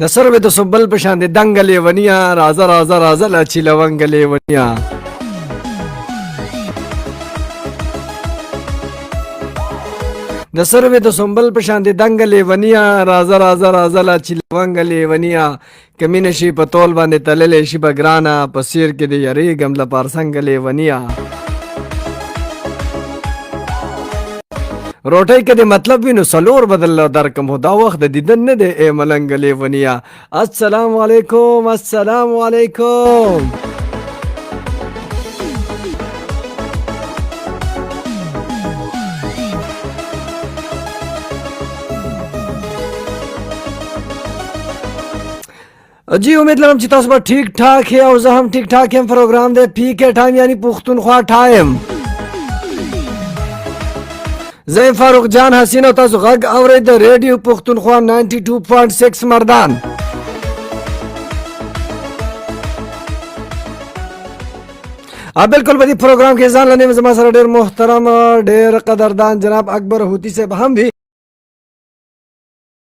د سروې د سنبل په شان د دنګ لیونیه راځه راځه راځه لا چې لونګ لیونیه د سروې د سنبل په شان د دنګ لیونیه راځه راځه راځه لا چې لونګ لیونیه کمی نشي په تول باندې تللی شي به ګرانه په سیر کې د یریږم له پارسنګ لیونیه روټۍ که د مطلب وي نو څلور بدل درکم خو دا وخت د دیدن نه دی ای ملنګ لیونیه السلام علیکم السلام علیکم جی امید لرم چې تاسو به ټیک ټاک یې او زه هم ټیک ټاک یم پروګرام دی پی کې ټایم یعنی پښتونخوا ټایم زه فاروق جان حسین او تاسو غږ اورئ د ریډیو پښتونخوا 92.6 مردان بالکل په دې پروګرام کې ځان لنیم زما سره ډېر محترم ډېر قدردان جناب اکبر هوتی صاحب هم وي